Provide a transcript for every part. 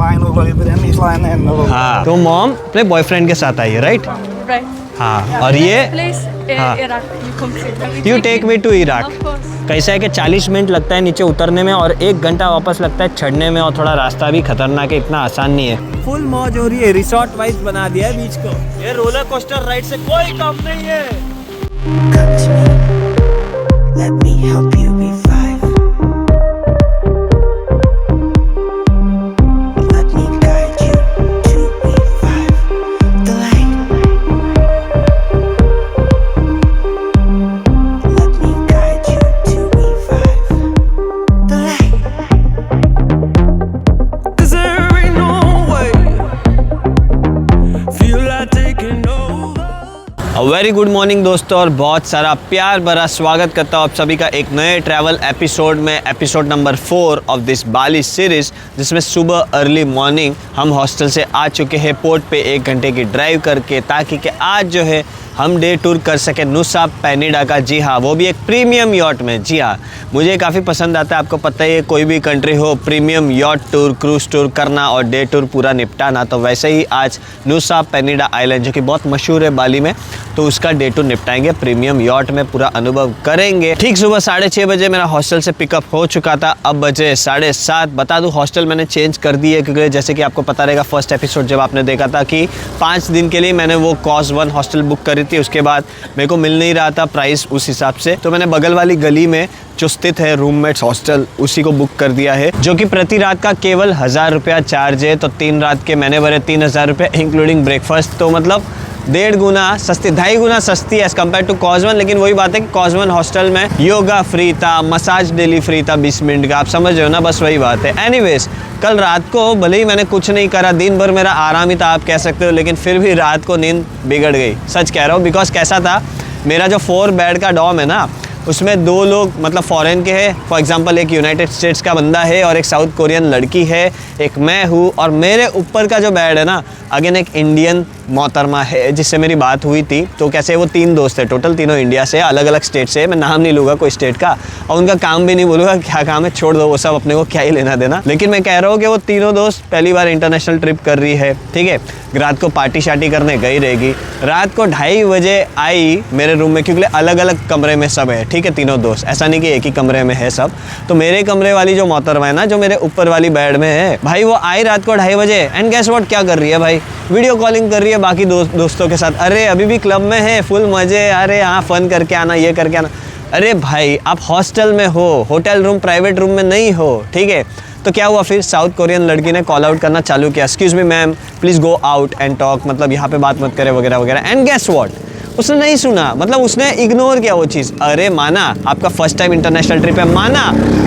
flying over with him, he's flying in over. हाँ, तो mom अपने बॉयफ्रेंड के साथ आई है, राइट? Right. हाँ, और ये Place हाँ। Iraq. You come to. You take me to Iraq. Of course. कैसा है कि 40 मिनट लगता है नीचे उतरने में और 1 घंटा वापस लगता है चढ़ने में, और थोड़ा रास्ता भी खतरनाक है, इतना आसान नहीं है। फुल मौज हो रही है, रिसोर्ट वाइज बना दिया है बीच को। ये रोलर कोस्टर राइड से कोई कम नहीं है। Come to me, let me help you be five. Let me guide you to E5, the light. Let me guide you to E5, the light. 'Cause there ain't no way, feel like taking over. Very good morning दोस्तों, और बहुत सारा प्यार भरा स्वागत करता हूँ आप सभी का एक नए ट्रैवल एपिसोड में, episode number 4 of this Bali series, जिसमें सुबह अर्ली मॉर्निंग हम हॉस्टल से आ चुके हैं पोर्ट पे 1 घंटे की ड्राइव करके, ताकि कि आज जो है हम डे टूर कर सके नुसा पेनिडा का। जी हाँ, वो भी एक प्रीमियम यॉट में। जी हाँ, मुझे काफ़ी पसंद आता है, आपको पता ही है, कोई भी कंट्री हो premium yacht tour, cruise tour करना और डे टूर पूरा निपटाना। तो वैसे ही आज नुसा पेनिडा आइलैंड, जो कि बहुत मशहूर है बाली में, तो उसका डे टूर निपटाएंगे, प्रीमियम यॉट में पूरा अनुभव करेंगे। ठीक सुबह 6:30 बजे मेरा हॉस्टल से पिकअप हो चुका था, अब बजे 7:30। बता दूँ हॉस्टल मैंने चेंज कर दी है, क्योंकि जैसे कि आपको पता रहेगा फर्स्ट एपिसोड जब आपने देखा था कि 5 दिन के लिए मैंने वो कॉज 1 हॉस्टल बुक करी थी, उसके बाद मेरे को मिल नहीं रहा था प्राइस उस हिसाब से, तो मैंने बगल वाली गली में जो स्थित है रूममेट्स हॉस्टल, उसी को बुक कर दिया है, जो कि प्रति रात का केवल 1000 रुपया चार्ज है। तो 3 रात के मैंने भरे 3000 रुपये इंक्लूडिंग ब्रेकफास्ट, तो मतलब 1.5 गुना सस्ती, 2.5 गुना सस्ती एज कम्पेयर टू कॉज 1। लेकिन वही बात है कि कॉज 1 हॉस्टल में योगा फ्री था, मसाज डेली फ्री था 20 मिनट का, आप समझ रहे हो ना, बस वही बात है। एनीवेज, कल रात को भले ही मैंने कुछ नहीं करा, दिन भर मेरा आराम ही था आप कह सकते हो, लेकिन फिर भी रात को नींद बिगड़ गई, सच कह रहा हूँ। बिकॉज कैसा था, मेरा जो 4 बेड का डॉर्म है ना, उसमें 2 लोग मतलब फॉरेन के हैं, फॉर एग्जांपल एक यूनाइटेड स्टेट्स का बंदा है और एक साउथ कोरियन लड़की है, एक मैं हूँ, और मेरे ऊपर का जो बेड है ना, अगेन एक इंडियन मोहतरमा है जिससे मेरी बात हुई थी। तो कैसे वो 3 दोस्त थे टोटल, तीनों इंडिया से, अलग अलग स्टेट से, मैं नाम नहीं लूँगा कोई स्टेट का, और उनका काम भी नहीं बोलूँगा क्या काम है, छोड़ दो वो सब, अपने को क्या ही लेना देना। लेकिन मैं कह रहा हूँ कि वो तीनों दोस्त पहली बार इंटरनेशनल ट्रिप कर रही है, ठीक है, रात को पार्टी शार्टी करने गई रहेगी। रात को 2:30 बजे आई मेरे रूम में, क्योंकि अलग अलग कमरे में सब है, ठीक है, तीनों दोस्त, ऐसा नहीं कि एक ही कमरे में है सब। तो मेरे कमरे वाली जो मोहतरमा है ना, जो मेरे ऊपर वाली बेड में है, भाई वो आई रात को 2:30 बजे, एंड गेस व्हाट क्या कर रही है भाई, वीडियो कॉलिंग कर रही है बाकी दोस्तों के साथ। अरे अभी भी क्लब में है, फुल मजे, अरे हाँ फन करके आना, ये करके आना। अरे भाई आप हॉस्टल में हो, होटल रूम प्राइवेट रूम में नहीं हो, ठीक है। तो क्या हुआ फिर, साउथ कोरियन लड़की ने कॉल आउट करना चालू किया, excuse me ma'am please go out and talk, मतलब यहाँ पे बात मत करे वगैरह वगैरह। एंड गेस व्हाट, उसने नहीं सुना, मतलब उसने इग्नोर किया वो चीज़। अरे माना आपका फर्स्ट टाइम इंटरनेशनल ट्रिप है, माना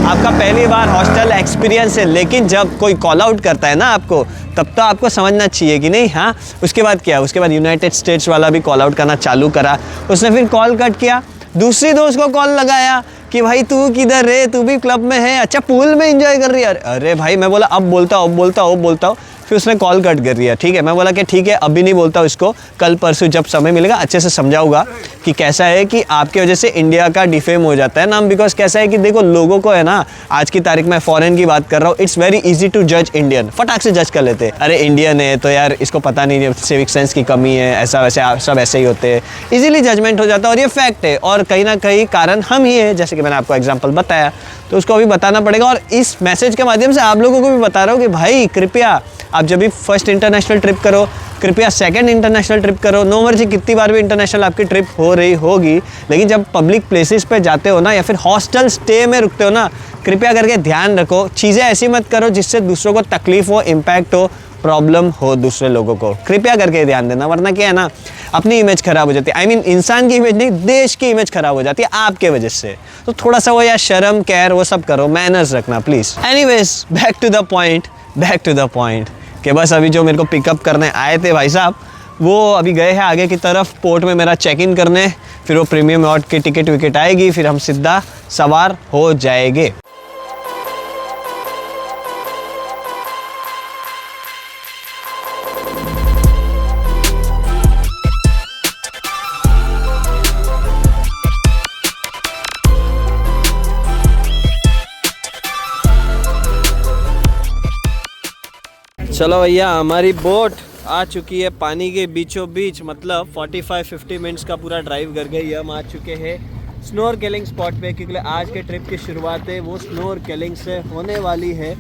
आपका पहली बार हॉस्टल एक्सपीरियंस है, लेकिन जब कोई कॉल आउट करता है ना आपको, तब तो आपको समझना चाहिए कि नहीं। हाँ, उसके बाद क्या, उसके बाद यूनाइटेड स्टेट्स वाला भी कॉल आउट करना चालू करा। उसने फिर कॉल कट किया, दूसरी दोस्त को कॉल लगाया कि भाई तू किधर है, तू भी क्लब में है, अच्छा पूल में एंजॉय कर रही है। अरे भाई मैं बोला अब बोलता हूँ, फिर उसने कॉल कट कर दिया, ठीक है। मैं बोला कि ठीक है अभी नहीं बोलता इसको, कल परसों जब समय मिलेगा अच्छे से समझाऊंगा कि कैसा है कि आपकी वजह से इंडिया का डिफेम हो जाता है नाम। बिकॉज कैसा है कि देखो लोगों को है ना, आज की तारीख में फॉरेन की बात कर रहा हूँ, इट्स वेरी इजी टू जज इंडियन, फटाक से जज कर लेते हैं, अरे इंडियन है तो यार इसको पता नहीं है, सिविक सेंस की कमी है, ऐसा वैसे सब ऐसे ही होते हैं, इजीली जजमेंट हो जाता है, और ये फैक्ट है। और कहीं ना कहीं कारण हम ही है, जैसे कि मैंने आपको एग्जाम्पल बताया, तो उसको अभी बताना पड़ेगा। और इस मैसेज के माध्यम से आप लोगों को भी बता रहा हूँ कि भाई कृपया आप जब भी फर्स्ट इंटरनेशनल ट्रिप करो, कृपया सेकंड इंटरनेशनल ट्रिप करो, नो मर्जी कितनी बार भी इंटरनेशनल आपकी ट्रिप हो रही होगी, लेकिन जब पब्लिक प्लेसेस पे जाते हो ना, या फिर हॉस्टल स्टे में रुकते हो ना, कृपया करके ध्यान रखो, चीज़ें ऐसी मत करो जिससे दूसरों को तकलीफ हो, इम्पैक्ट हो, प्रॉब्लम हो दूसरे लोगों को। कृपया करके ध्यान देना, वरना क्या है ना, अपनी इमेज खराब हो जाती है। आई मीन इंसान की इमेज नहीं, देश की इमेज खराब हो जाती है आपके वजह से। तो थोड़ा सा वो यार शर्म केयर वो सब करो, मैनर्स रखना please. Anyways back to the point कि बस अभी जो मेरे को पिकअप करने आए थे भाई साहब, वो अभी गए हैं आगे की तरफ पोर्ट में मेरा चेक इन करने, फिर वो प्रीमियम यॉट की टिकट विकेट आएगी, फिर हम सीधा सवार हो जाएंगे। चलो भैया, हमारी बोट आ चुकी है पानी के बीचों बीच, मतलब 45-50 मिनट्स का पूरा ड्राइव कर गई। हम आ चुके हैं स्नोरकेलिंग स्पॉट पे, क्योंकि आज के ट्रिप की शुरुआत है वो स्नोरकेलिंग से होने वाली है।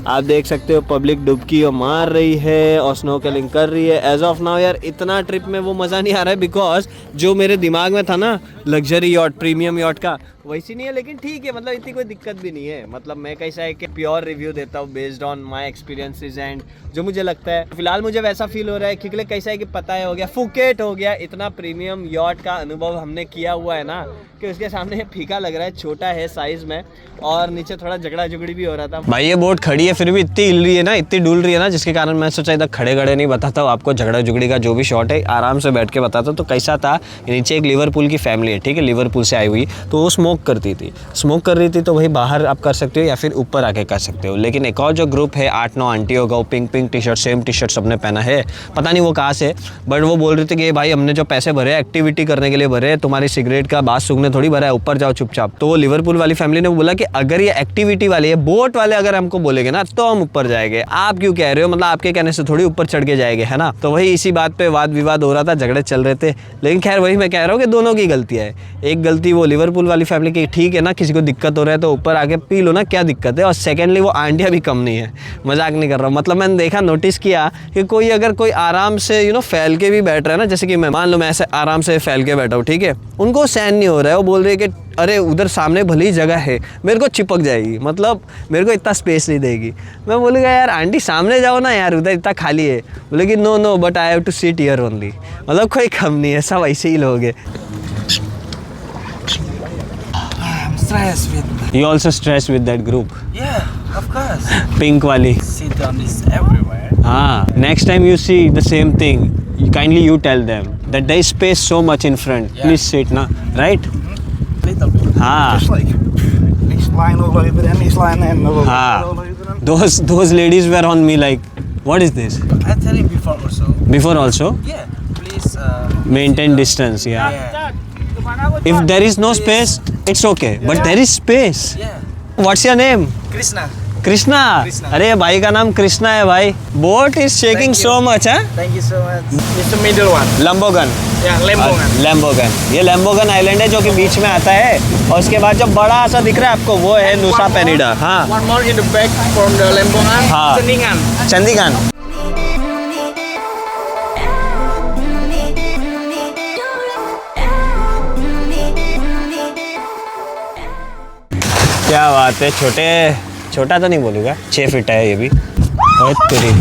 आप देख सकते हो पब्लिक डुबकी मार रही है और स्नोरकेलिंग कर रही है। एज ऑफ नाउ यार इतना ट्रिप में वो मज़ा नहीं आ रहा है, बिकॉज जो मेरे दिमाग में था ना लग्जरी यॉट, प्रीमियम यॉट का, वैसी नहीं है। लेकिन ठीक है, मतलब इतनी कोई दिक्कत भी नहीं है। मतलब मैं कैसा है कि प्योर रिव्यू देता हूँ based on my experiences and जो मुझे लगता है। फिलहाल मुझे वैसा फील हो रहा है क्योंकि कैसा है कि पता है हो गया, फुकेट हो गया। इतना प्रीमियम यॉट का अनुभव हमने किया हुआ है ना कि उसके सामने फीका लग रहा है, छोटा है साइज़ में, और नीचे थोड़ा झगड़ा झुगड़ी भी हो रहा था। भाई ये बोट खड़ी है फिर भी इतनी हिल रही है ना, इतनी डुल रही है ना, जिसके कारण मैं सोचा इधर खड़े खड़े नहीं बताता हूँ आपको, झगड़ा झुगड़ी का जो भी शॉट है आराम से बैठ के बताता हूँ। तो कैसा था, नीचे एक लिवरपूल की फैमिली है, ठीक है, लिवरपूल से आई हुई, तो वो स्मोक करती थी, स्मोक कर रही थी। तो वही बाहर आप कर सकते हो या फिर ऊपर आके कर सकते हो। लेकिन एक और जो ग्रुप है 8-9 आंटियों का, वो pink T shirt, same T shirt सबने पहना है, पता नहीं वो कहाँ से, बट वो बोल रहे थे कि भाई हमने जो पैसे भरे एक्टिविटी करने के लिए भरे, तुम्हारी सिगरेट का बात सूंघने थोड़ी भरा है, ऊपर जाओ चुपचाप। तो वो लिवरपूल वाली फैमिली ने बोला कि अगर ये एक्टिविटी वाली है, बोट वाले अगर हमको बोलेंगे ना तो हम ऊपर जाएंगे, आप क्यों कह रहे हो, मतलब आपके कहने से थोड़ी ऊपर चढ़ के जाएंगे, है ना। तो वही इसी बात पे वाद विवाद हो रहा था, झगड़े चल रहे थे। लेकिन खैर वही मैं कह रहा हूँ कि दोनों की गलती है। एक गलती वो लिवरपूल वाली फैमिली की, ठीक है ना, किसी को दिक्कत हो रहा है तो ऊपर आके पी लो ना, क्या दिक्कत है। और सेकेंडली वो आंटियाँ भी कम नहीं है, मजाक नहीं कर रहा हूँ। मतलब मैंने देखा, नोटिस किया कि कोई अगर कोई आराम से फैल के भी बैठ रहा है ना, जैसे कि मैं मान लो मैं ऐसे आराम से फैल के बैठा हूँ, ठीक है, उनको सहन नहीं हो रहा है। वो बोल रहे हैं कि अरे उधर सामने भली जगह है, मेरे को चिपक जाएगी, मतलब मेरे को इतना स्पेस नहीं देगी। मैं बोलूँगा यार आंटी सामने जाओ ना यार, उधर इतना खाली है। बोले कि no but I have to sit here only. मतलब कोई कम नहीं है, सब ऐसे ही लोग हैं। I'm stressed with. You also stressed with that group? Yeah, of course. Pink वाली। Sit down is everywhere. हाँ, next time you see the same thing, kindly you tell them that there is space so much in front. Yeah. Please sit ना, right? Little bit. हाँ, Just like this line all over and this line and all over. हाँ. All over them. Those ladies were on me like, what is this? I tell you before also. Before also, Yeah, please. maintain distance. Yeah. Yeah. If there is no space, it's okay. But there is space. Yeah. What's your name? Krishna. Krishna. Krishna. अरे भाई का नाम कृष्णा है भाई। Boat is shaking Thank you. So much है। Thank you so much. It's the middle one. लंबोगन। Yeah, Lembongan. लैम्बोगन, ये लैम्बोगन island है जो कि बीच में आता है, और उसके बाद जो बड़ा सा दिख रहा है आपको वो है नुसा पेनिडा। हाँ, One more in the back from the Lembongan. हाँ। Ceningan. चंडीगढ़। क्या बात है, छोटा तो नहीं बोलूँगा, 6 फीट है ये भी। और तेरी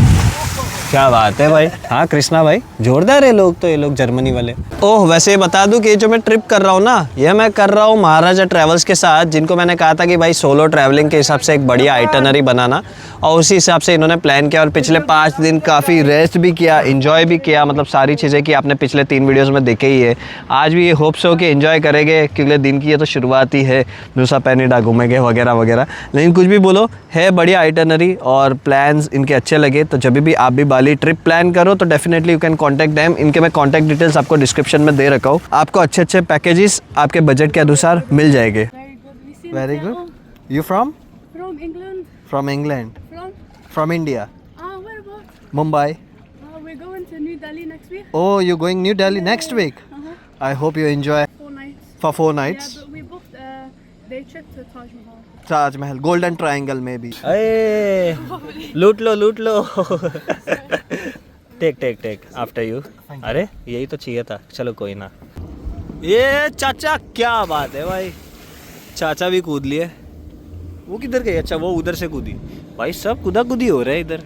क्या बात है भाई। हाँ कृष्णा भाई, जोरदार है लोग तो, ये लोग जर्मनी वाले। ओह वैसे बता दूं कि जो मैं ट्रिप कर रहा हूँ ना, ये मैं कर रहा हूँ महाराजा ट्रैवल्स के साथ, जिनको मैंने कहा था कि भाई सोलो ट्रैवलिंग के हिसाब से एक बढ़िया आइटनरी बनाना, और उसी हिसाब से इन्होंने प्लान किया। और पिछले 5 दिन काफ़ी रेस्ट भी किया, इन्जॉय भी किया, मतलब सारी चीज़ें की आपने पिछले 3 वीडियोज़ में देखे ही है। आज भी ये होप्स हो कि इन्जॉय करेंगे, क्योंकि दिन की ये तो शुरुआत ही है, नुसा पेनिडा घूमेंगे वगैरह वगैरह। लेकिन कुछ भी बोलो, है बढ़िया आइटनरी और प्लान्स इनके अच्छे लगे। तो जब भी आप भी बाली ट्रिप प्लान करो तो definitely you can contact them. इनके मैं कॉन्टैक्ट डिटेल्स आपको डिस्क्रिप्शन में दे रखा हूँ। आपको अच्छे पैकेजेस आपके बजट के अनुसार मिल जाएंगे। Very good. You from? From England. From England. From? From India. Where about? Mumbai. We're going to New Delhi next week. Oh, you're going New Delhi next week? I hope you enjoy 4 nights. for 4 nights. Yeah, but we booked a day trip to Taj Mahal. Taj Mahal, golden triangle में भी। अरे लूट लो। Take after you. अरे यही तो चाहिए था, चलो कोई ना। ये चाचा क्या बात है भाई, चाचा भी कूद लिए। वो किधर गई? अच्छा वो उधर से कूदी। भाई सब कूदी हो रहा है इधर।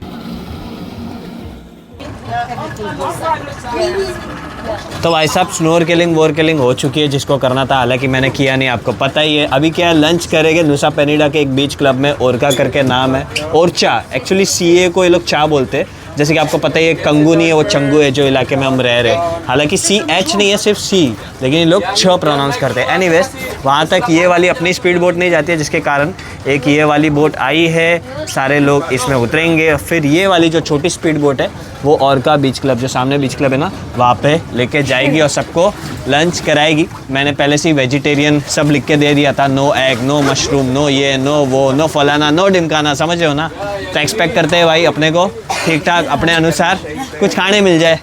तो भाई साहब स्नोरकेलिंग वोरकेलिंग हो चुकी है, जिसको करना था, हालांकि मैंने किया नहीं, आपको पता ही है। अभी क्या है, लंच करेंगे नुसा पेनिडा के एक बीच क्लब में, ओरका करके नाम है, ओरचा। एक्चुअली CA को ये लोग चा बोलते हैं, जैसे कि आपको पता ही है कंगू नहीं है, वो चंगू है जो इलाके में हम रह रहे हैं। हालांकि CH नहीं है, सिर्फ C, लेकिन ये लोग छ प्रोनाउंस करते हैं। एनीवेज, वहाँ तक ये वाली अपनी स्पीड बोट नहीं जाती है, जिसके कारण एक ये वाली बोट आई है, सारे लोग इसमें उतरेंगे। फिर ये वाली जो छोटी स्पीड बोट है वो औरका बीच क्लब, जो सामने बीच क्लब है ना, वहाँ पे लेके जाएगी और सबको लंच कराएगी। मैंने पहले से ही वेजिटेरियन सब लिख के दे दिया था, no egg, no mushroom, no ये, नो वो, नो फलाना, नो ढिमकाना, समझ रहे हो ना। तो एक्सपेक्ट करते हैं भाई अपने को ठीक ठाक अपने अनुसार कुछ खाने मिल जाए।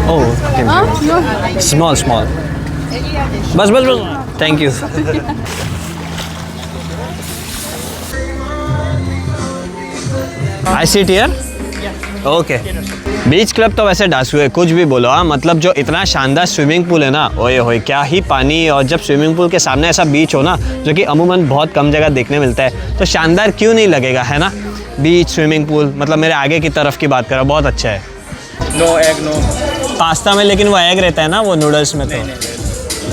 ओह स्मॉल स्मॉल, बस बस बस, thank you. I seat here, okay. Beach club तो वैसे डांसू है, कुछ भी बोलो। हाँ, मतलब जो इतना शानदार स्विमिंग पूल है ना, ओए होए क्या ही पानी। और जब स्विमिंग पूल के सामने ऐसा बीच हो ना, जो कि अमूमन बहुत कम जगह देखने मिलता है, तो शानदार क्यों नहीं लगेगा, है ना। बीच स्विमिंग पूल, मतलब मेरे आगे की तरफ की बात करो, बहुत अच्छा है। नो एग, नो पास्ता में लेकिन वो एग रहता है ना, वो नूडल्स में तो।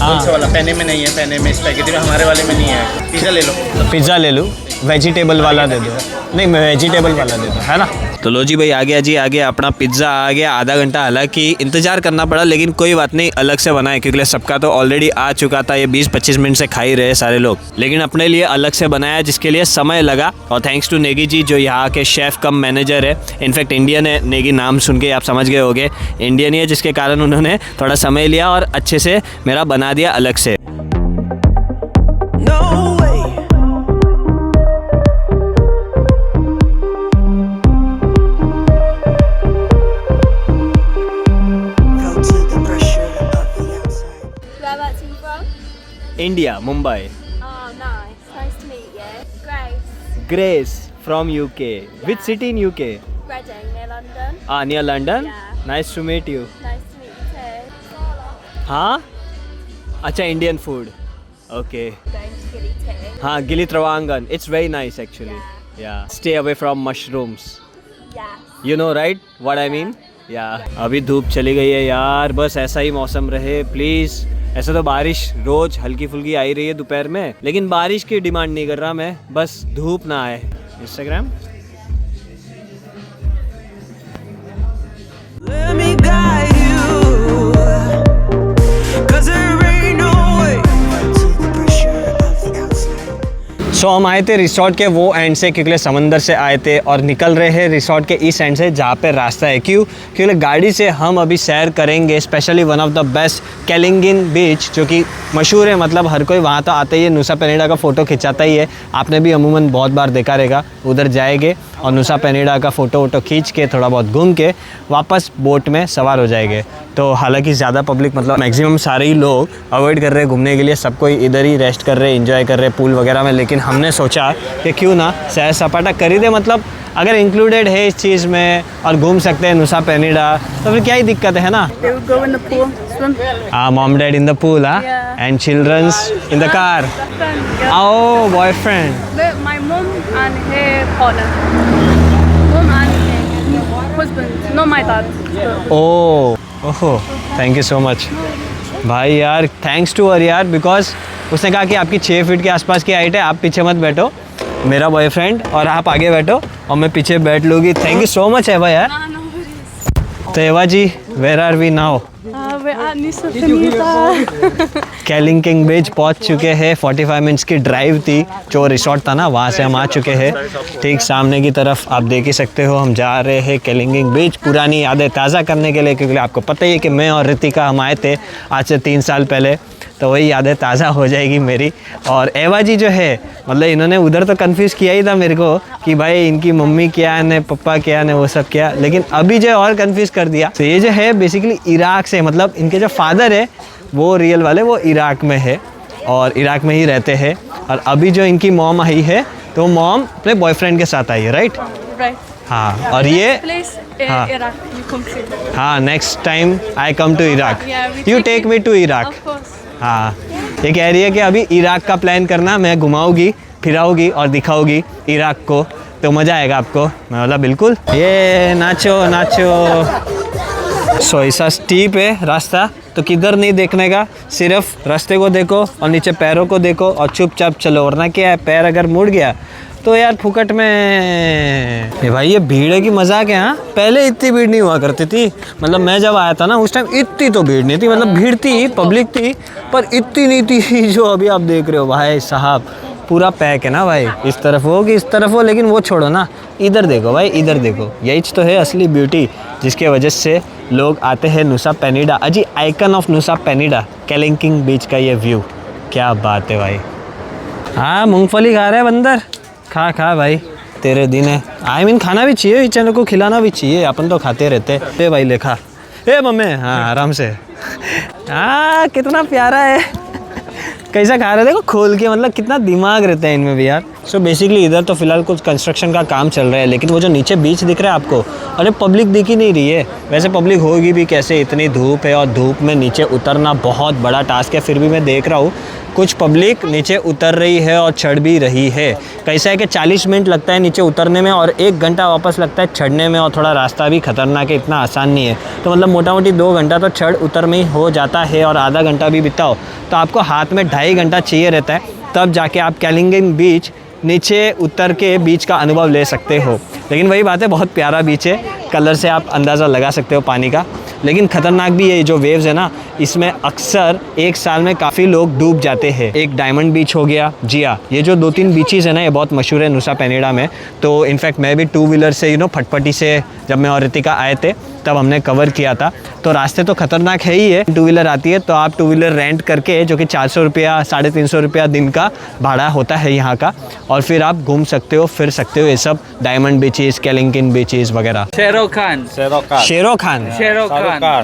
हाँ, वाला पेने में नहीं है, पेने में स्पैगेटी में, हमारे वाले में नहीं है। पिज़्ज़ा ले लो, पिज़्ज़ा ले लूँ, वेजिटेबल वाला दे दो। नहीं, मैं वेजिटेबल वाला दे दो, है ना। तो लो जी भाई, आ गया जी, आ गया अपना पिज़्ज़ा आ गया। आधा घंटा हालांकि इंतज़ार करना पड़ा, लेकिन कोई बात नहीं, अलग से बनाए, क्योंकि सबका तो ऑलरेडी आ चुका था। ये 20-25 मिनट से खा ही रहे सारे लोग, लेकिन अपने लिए अलग से बनाया, जिसके लिए समय लगा। और थैंक्स टू नेगी जी, जो यहाँ के शेफ़ कम मैनेजर है। इनफैक्ट इंडियन है, नेगी नाम सुन के आप समझ गए होगे, इंडियन ही है, जिसके कारण उन्होंने थोड़ा समय लिया और अच्छे से मेरा बना दिया अलग से। India, Mumbai. Oh, nice. Nice to meet you. Grace. Grace from UK. Which city in UK? Reading, near London. Near London? Yeah. Nice to meet you. Nice to meet you too. हाँ? अच्छा, Indian food. Okay. Going to Gilly too. हाँ, Gili Travangan. It's very nice actually. Yeah. Stay away from mushrooms. Yeah. You know right what I mean? Yeah. अभी धूप चली गई है यार, बस ऐसा ही मौसम रहे प्लीज़। ऐसा तो बारिश रोज हल्की फुल्की आई रही है दोपहर में, लेकिन बारिश की डिमांड नहीं कर रहा मैं, बस धूप ना आए। इंस्टाग्राम सो हम आए थे रिसोर्ट के वो एंड से, क्योंकि समंदर से आए थे और निकल रहे हैं रिसोर्ट के इस एंड से, जहाँ पे रास्ता है। क्योंकि गाड़ी से हम अभी सैर करेंगे, specially one of the best Kelingking beach, जो कि मशहूर है। मतलब हर कोई वहाँ तो आता ही है, नुसा पेनिडा का फ़ोटो खिंचाता ही है। आपने भी अमूमन बहुत बार देखा रहेगा। उधर जाएंगे और नुसा पेनिडा का फ़ोटो वोटो खींच के थोड़ा बहुत घूम के वापस बोट में सवार हो जाएंगे। तो हालांकि ज़्यादा पब्लिक, मतलब मैक्सिमम सारे ही लोग अवॉइड कर रहे हैं घूमने के लिए, सब कोई इधर ही रेस्ट कर रहे हैं, एंजॉय कर रहे हैं पूल वगैरह में। लेकिन हमने सोचा कि क्यों ना सैर सपाटा कर ही दे, मतलब अगर इंक्लूडेड है इस चीज़ में और घूम सकते हैं नुसा पेनिडा, तो फिर क्या ही दिक्कत है ना। They would go in the pool, swim. Mom dad in the pool, Yeah. And children's in the car. Yeah. Oh, boyfriend. My mom and her partner. Mom and her husband, not my dad. Oh, thank you so much भाई यार, thanks to her यार, because उसने कहा कि आपकी 6 feet के आसपास की हाइट है, आप पीछे मत बैठो, मेरा बॉयफ्रेंड, और आप आगे बैठो और मैं पीछे बैठ लूँगी। थैंक यू सो मच एवा यार। No worries. तो Eva ji, where are we now? We're at Nusa Penida. Kelingking beach पहुंच चुके हैं। 45 मिनट्स की ड्राइव थी, जो रिसोर्ट था ना वहाँ से हम आ चुके हैं। ठीक सामने की तरफ आप देख ही सकते हो, हम जा रहे हैं केलिंगिन बीच पुरानी यादें ताज़ा करने के लिए, क्योंकि आपको पता ही है कि मैं और रितिका हम आए थे आज से 3 साल पहले, तो वही यादें ताज़ा हो जाएगी मेरी। और एवा जी जो है, मतलब इन्होंने उधर तो कंफ्यूज किया ही था मेरे को कि भाई इनकी मम्मी क्या है, पप्पा क्या है, वो सब क्या, लेकिन अभी जो है और कंफ्यूज कर दिया। तो ये जो है बेसिकली इराक से, मतलब इनके जो फादर है वो रियल वाले वो इराक में है और इराक में ही रहते हैं। और अभी जो इनकी मॉम आई है, तो मॉम अपने बॉयफ्रेंड के साथ आई है, राइट? Right. हाँ, और ये Place हाँ। Iraq. You come to. हाँ, next time I come to Iraq, Yeah, we you take take me to Iraq. Of course. हाँ, ये कह रही है कि अभी इराक का प्लान करना, मैं घुमाऊँगी फिराऊँगी और दिखाऊँगी इराक को, तो मज़ा आएगा आपको। मैं बोला बिल्कुल, ये नाचो नाचो। सो ऐसा स्टीप है रास्ता, तो किधर नहीं देखने का, सिर्फ रास्ते को देखो और नीचे पैरों को देखो और चुपचाप चलो, वरना क्या है, पैर अगर मुड़ गया तो यार फुकट में ये भाई ये भीड़ है कि मजाक है। हाँ पहले इतनी भीड़ नहीं हुआ करती थी, मतलब मैं जब आया था ना उस टाइम इतनी तो भीड़ नहीं थी, मतलब भीड़ थी पब्लिक थी पर इतनी नहीं थी जो अभी आप देख रहे हो भाई साहब। पूरा पैक है ना भाई, इस तरफ हो कि इस तरफ हो, लेकिन वो छोड़ो ना, इधर देखो भाई, इधर देखो, यही तो है असली ब्यूटी जिसके वजह से लोग आते हैं नुसा पेनिडा। अजी आइकन ऑफ नुसा पेनिडा, केलिंकिंग बीच का ये व्यू, क्या बात है भाई। हाँ मूंगफली खा रहे हैं बंदर, खा खा भाई, तेरे दिन है। आई मीन खाना भी चाहिए, चैनल को खिलाना भी चाहिए, अपन तो खाते रहते। ए भाई ले खा, ए मम्मी, हाँ आराम से। हाँ कितना प्यारा है, कैसा खा रहे, देखो खोल के, मतलब कितना दिमाग रहता है इनमें भी यार। सो बेसिकली इधर तो फिलहाल कुछ कंस्ट्रक्शन का काम चल रहा है, लेकिन वो जो नीचे बीच दिख रहा है आपको, अरे पब्लिक दिख ही नहीं रही है। वैसे पब्लिक होगी भी कैसे, इतनी धूप है और धूप में नीचे उतरना बहुत बड़ा टास्क है, फिर भी मैं देख रहा हूँ कुछ पब्लिक नीचे उतर रही है और चढ़ भी रही है। कैसा है कि 40 मिनट लगता है नीचे उतरने में और 1 घंटा वापस लगता है चढ़ने में, और थोड़ा रास्ता भी खतरनाक है, इतना आसान नहीं है। तो मतलब मोटा मोटी 2 घंटा तो चढ़ उतर में ही हो जाता है, और आधा घंटा भी बिताओ तो आपको हाथ में 2.5 घंटा चाहिए रहता है, तब जाके आप केलिंकिंग बीच नीचे उतर के बीच का अनुभव ले सकते हो। लेकिन वही बात है, बहुत प्यारा बीच है, कलर से आप अंदाज़ा लगा सकते हो पानी का। लेकिन ख़तरनाक भी है, जो वेव्स है ना इसमें अक्सर एक साल में काफ़ी लोग डूब जाते हैं। एक डायमंड बीच हो गया, जी हाँ, ये जो 2-3 बीचेज़ है ना ये बहुत मशहूर है नुसा पेनिडा में। तो इनफैक्ट मैं भी 2 व्हीलर से फटपटी से जब मैं और रितिका आए थे तब हमने कवर किया था। तो रास्ते तो ख़तरनाक है ही है, 2 व्हीलर आती है तो आप 2 व्हीलर रेंट करके, जो कि 400 रुपया 350 रुपया दिन का भाड़ा होता है यहाँ का, और फिर आप घूम सकते हो, फिर सकते हो ये सब डायमंड बीचेस, केलिंकिंग बीचेस वगैरह। Shahrukh Khan. शेरो खान,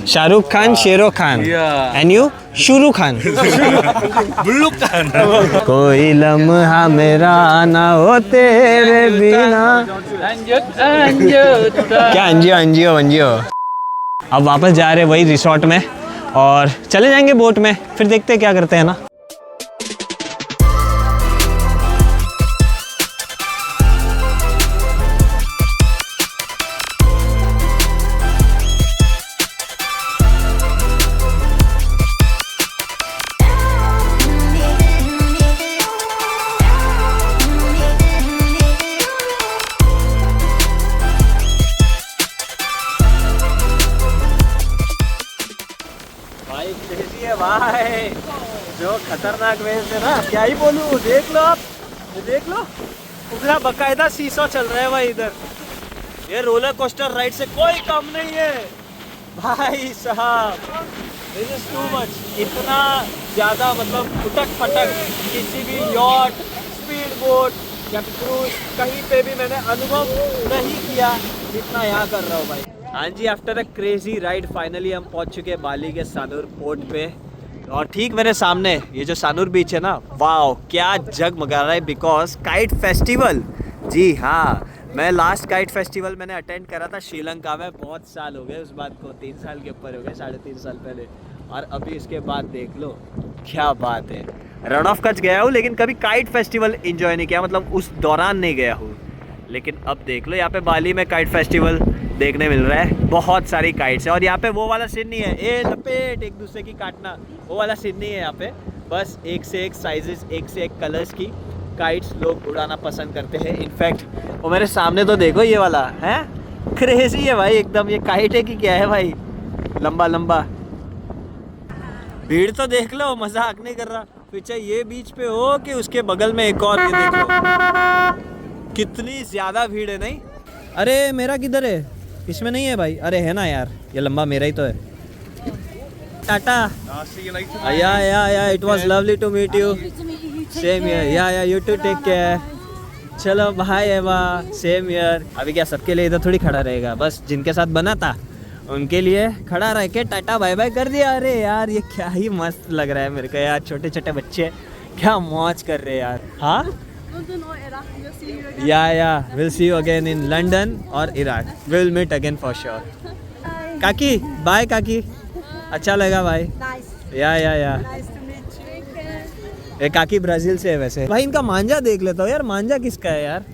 शाहरुख खान, शेरो खान, एंड यू शुरू खान। कोई लम्हा मेरा ना हो तेरे बिना। क्या अंजियो। अब वापस जा रहे वही रिसोर्ट में और चले जाएंगे बोट में, फिर देखते हैं क्या करते हैं ना। भाई जो खतरनाक वेव्स है ना, क्या ही बोलूं, देख लो आप, ये देख लो, पूरा बकायदा सीसो चल रहा है भाई इधर। ये रोलर कोस्टर राइड से कोई कम नहीं है भाई साहब, दिस इज टू मच। इतना ज़्यादा मतलब उटक पटक किसी भी यॉट, स्पीड बोट या क्रूज कहीं पे भी मैंने अनुभव नहीं किया जितना यहाँ कर रहा हूँ भाई। हाँ जी, after a crazy ride finally हम पहुँच चुके हैं बाली के सानूर पोर्ट पे, और ठीक मेरे सामने ये जो सानूर बीच है ना, वाओ क्या जगमगा रहा है, बिकॉज काइट फेस्टिवल। जी हाँ, मैं लास्ट काइट फेस्टिवल मैंने अटेंड करा था श्रीलंका में, बहुत साल हो गए उस बात को, 3 साल के ऊपर हो गए, 3.5 साल पहले। और अभी इसके बाद देख लो क्या बात है। रण ऑफ कच्छ गया हूँ लेकिन कभी काइट फेस्टिवल एंजॉय नहीं किया, मतलब उस दौरान नहीं गया हूँ। लेकिन अब देख लो यहाँ पे बाली में काइट फेस्टिवल देखने मिल रहा है, बहुत सारी काइट्स है। और यहाँ पे वो वाला सीन नहीं है, ए लपेट एक दूसरे की काटना, वो वाला सीन नहीं है यहाँ पे। बस एक से एक साइजेस, एक से एक कलर्स की काइट्स लोग उड़ाना पसंद करते हैं। इनफैक्ट वो मेरे सामने तो देखो, ये वाला है क्रेजी है भाई एकदम। ये काइट है कि क्या है भाई, लंबा लंबा। भीड़ तो देख लो, मजाक नहीं कर रहा। पीछे ये बीच पे हो कि उसके बगल में एक और, ये देखो कितनी ज्यादा भीड़ है। नहीं अरे मेरा किधर है, इसमें नहीं है भाई। अरे है ना यार, ये लंबा मेरा ही तो है। Tata, yeah it was lovely to meet you, same here, yeah you too take care. चलो भाई एवा, सेम हियर। अभी क्या सबके लिए इधर थोड़ी खड़ा रहेगा, बस जिनके साथ बना था उनके लिए खड़ा रह के टाटा बाय बाय कर दिया। अरे यार ये क्या ही मस्त लग रहा है मेरे को यार, छोटे छोटे बच्चे क्या मौज कर रहे हैं यार। हाँ yeah will see you again in London और Iraq, will meet again for sure. काकी बाय काकी, अच्छा लगा भाई। या ये काकी ब्राज़ील से है वैसे। भाई इनका मांझा देख लेता हूँ यार, मांझा किसका है यार।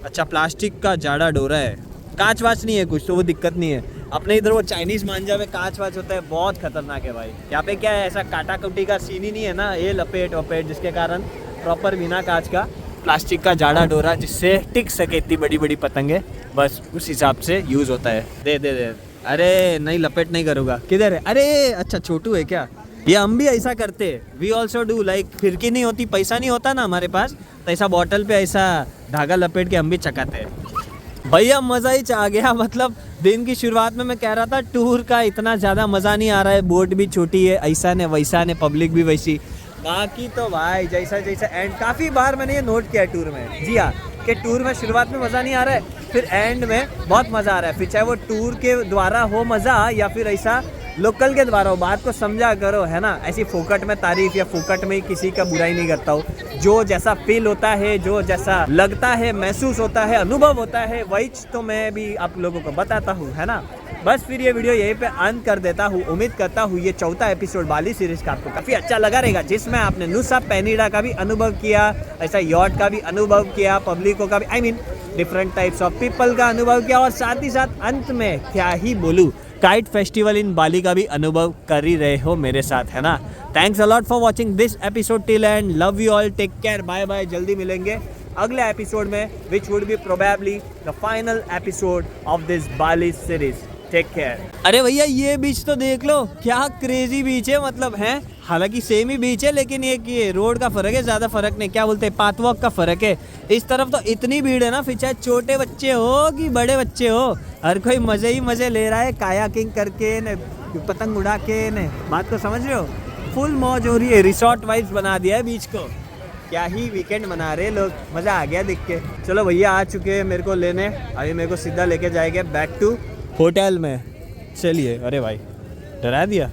अच्छा प्लास्टिक का जाड़ा डोरा है, कांच वाच नहीं है कुछ, तो वो दिक्कत नहीं है। अपने इधर वो चाइनीज़ मांझा में कांच वाच होता है, बहुत खतरनाक है भाई। यहाँ पे क्या है, ऐसा काटा कुटी का सीन ही नहीं है ना, ये लपेट वपेट, जिसके कारण प्रॉपर बिना कांच का प्लास्टिक का जाड़ा डोरा जिससे टिक सके इतनी बड़ी बड़ी पतंगे, बस उस हिसाब से यूज़ होता है। दे दे दे, अरे नहीं लपेट नहीं करूँगा, किधर है? अरे अच्छा छोटू है क्या? ये हम भी ऐसा करते, वी ऑल्सो डू, लाइक फिरकी नहीं होती, पैसा नहीं होता ना हमारे पास, तो ऐसा बॉटल पे ऐसा धागा लपेट के हम भी चकाते हैं। भैया मज़ा ही आ गया, मतलब दिन की शुरुआत में मैं कह रहा था टूर का इतना ज़्यादा मज़ा नहीं आ रहा है, बोट भी छोटी है, ऐसा ने वैसा ने, पब्लिक भी वैसी, बाकी तो भाई जैसा जैसा एंड काफ़ी बार मैंने ये नोट किया है टूर में, जी हाँ, कि टूर में शुरुआत में मज़ा नहीं आ रहा है, फिर एंड में बहुत मज़ा आ रहा है, फिर चाहे वो टूर के द्वारा हो मज़ा या फिर ऐसा लोकल के द्वारा हो, बात को समझा करो, है ना, ऐसी फोकट में तारीफ या फोकट में किसी का बुराई नहीं करता हूँ, जो जैसा फील होता है, जो जैसा लगता है, महसूस होता है, अनुभव होता है, वही तो मैं भी आप लोगों को बताता हूँ, है ना। बस फिर ये वीडियो यहीं पे अंत कर देता हूँ। उम्मीद करता हूँ ये चौथा एपिसोड बाली सीरीज का आपको काफ़ी अच्छा लगा रहेगा, जिसमें आपने नुसा पेनिडा का भी अनुभव किया, ऐसा यॉट का भी अनुभव किया, पब्लिकों का भी, I mean different types of people का अनुभव किया, और साथ ही साथ अंत में क्या ही बोलूँ, काइट फेस्टिवल इन बाली का भी अनुभव कर ही रहे हो मेरे साथ, है ना। Thanks a lot for watching this episode till end, love you all, take care, bye bye, जल्दी मिलेंगे अगले एपिसोड में, which would be probably the final episode of this Bali series. Take care. अरे भैया ये बीच तो देख लो, क्या क्रेजी बीच है, मतलब है, हालांकि सेम ही बीच है, लेकिन एक ये रोड का फर्क है, ज़्यादा फर्क नहीं, क्या बोलते हैं, पाथवॉक का फर्क है। इस तरफ तो इतनी भीड़ है ना, फिर चाहे छोटे बच्चे हो कि बड़े बच्चे हो, हर कोई मज़े ही मज़े ले रहा है, कायाकिंग करके न, पतंग उड़ा के न, बात को समझ रहे हो, फुल मौज हो रही है, रिसोर्ट वाइब्स बना दिया है बीच को, क्या ही वीकेंड मना रहे लोग, मज़ा आ गया देख के। चलो भैया आ चुके हैं मेरे को लेने, अभी मेरे को सीधा लेके जाएंगे बैक टू होटल में, चलिए। अरे भाई डरा दिया।